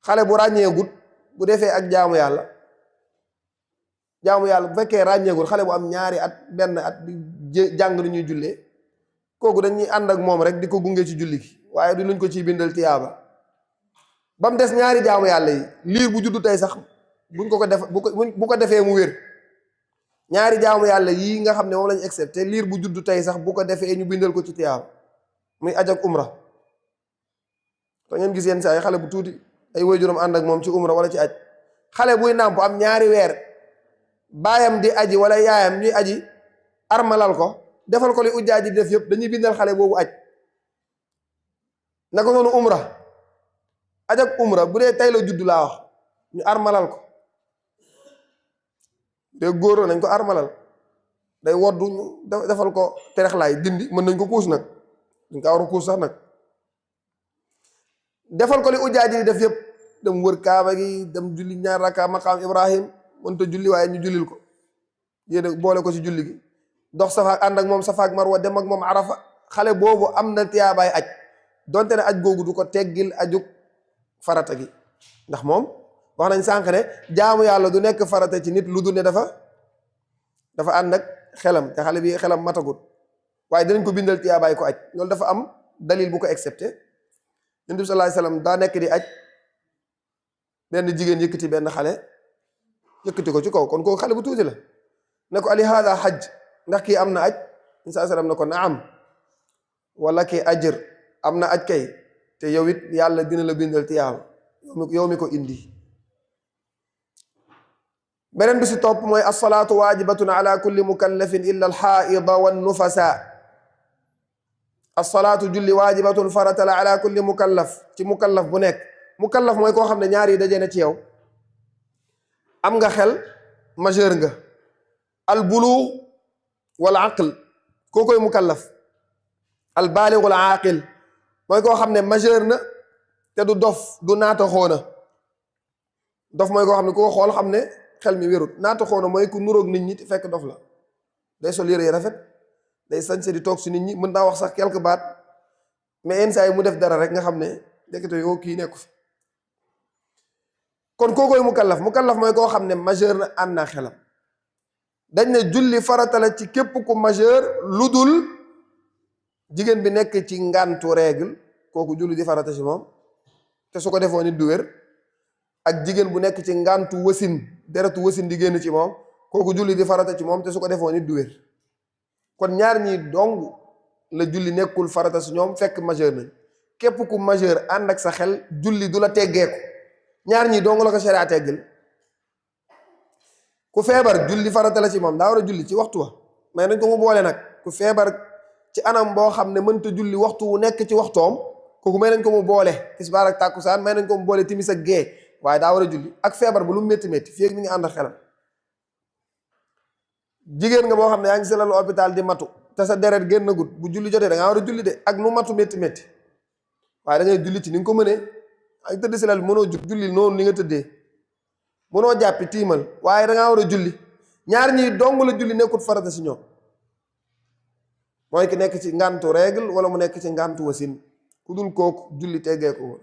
xale bu ràññeegut bu defee ak jaamu yàlla bu fekkee ràññeegut xale bu am ñaari at benn at di jàng lu ñuy jullee kooku dañuy ànd ak moom rek di ko gunge ci julli gi waaye du luñ ko ciy bindal tiyaaba ba mu des ñaari jaamu yàlla yi liir bu juddu tey sax buñ ko def bu ko defee mu wér ñaari jaamu yàlla yii nga xam ne moom lañ accepté liir bu juddu tey sax bu ko defee ñu bindal ko ci tiyaaba muy aj ak umra te ngeen gis yenn saa yi xale bu tuuti ay waajuram ànd ak moom ci umra wala ci aj xale buy nàmp am ñaari weer baayam di aji wala yaayam ñuy aji armalal ko defal ko li ujjaa ji def yëpp dañuy bindal xale boobu aj naka noonu umra aj ak umra bu dee tey la judd laa wax ñu armalal ko de góor la nañ ko armalal day woddu ñu defal ko terexlaay dindi mën nañ ko kuus nag dañ ko war a kuus sax nag defal ko li ujjaa ji def yëpp dem wër kaaba gi dem julli ñaar rakka maqaam Ibrahim mënta julli waaye ñu jullil ko yéen boole ko ci julli gi dox safaak ànd ak moom safaak marwa dem ak moom arafa xale boobu am na tiyaabaay aj donte ne aj googu du ko teggil ajuk farata gi ndax moom wax nañ sànq ne jaamu yàlla du nekk farata ci nit lu dul ne dafa ànd ak xelam te xale bi xelam matagut waaye dinañ ko bindal tiyaabaay ko aj loolu dafa am dalil bu ko accepté Yonent bi sallallahu alayhi wasallam daa nekk di aj benn jigéen yëkkati benn xale yëkkati ko ci kaw kon kooku xale bu tuuti la ne ko ali hada hajj ndax kii am na aj sallallahu alayhi wasallam ne ko naam wala kii ajr am na aj kay te yow it yàlla dina la bindal tiyaaba yow mi ko indi beneen bi si topp mooy as-salaatu waajibatun ala kulli mukallafin illa al-haa'ida wan-nufasa as-salaatu julli waajibatun farata la ala kulli mukallaf ci mukallaf bu nekk mukallaf mooy koo xam ne ñaar yi daje na ci yow am nga xel majeur nga al bulugh wal aql koo koy mukallaf al baalighul aaqil mooy koo xam ne majeur na te du dof du naata xoona dof mooy koo xam ne ku ko xool xam ne xel mi wérut naata xoona mooy ku nuroog nit ñi te fekk dof la day sol yére yi rafet day sañse di toog si nit ñi mën naa wax sax quelque baat mais yenn saa yi mu def dara rek nga xam ne dekete yoo kii nekku fi kon koo koy mukallaf mooy koo xam ne majeur na ànd naa xelam dañ ne julli farata la ci képp ku majeur lu dul jigéen bi nekk ci ngàntu règle kooku julli di farata ci moom te su ko defoo nit du wér ak jigéen bu nekk ci ngàntu wasin deretu wasin di génn ci moom kooku julli di farata ci moom te su ko defoo nit du wér kon ñaar ñi dong la julli nekkul farata ci ñoom fekk majeur nañ képp ku majeur ànd ak sa xel julli du la teggeeku ñaar ñi dong la ko sharia teggil ku feebar julli farata la ci moom daa war a julli ci waxtu wa mais nañ ko mu boole nag ku feebar ci anam boo xam ne mënta julli waxtu wu nekk ci waxtoom kooku may nañ ko mu boole tisbaar ak tàkkusaan may nañ ko mu boole timis ak gée waaye daa war a julli ak feebar bu lu métti métti fii ak mi ngi ànd ak xelam jigéen nga boo xam ne yaa ngi si lalu hôpital di matu te sa deret génn gut bu julli jotee da ngaa war a julli de ak nu matu métti métti waaye da ngay julli ci ni nga ko mënee ak tëdd si lal mënoo jug julli noonu ni nga tëddee mënoo jàppi tiimal waaye da ngaa war a julli ñaar ñii dong la julli nekkut farata si ñoom mooy ki nekk ci ngàntu règle wala mu nekk ci ngàntu wasin ku dul kooku julli teggee ko woon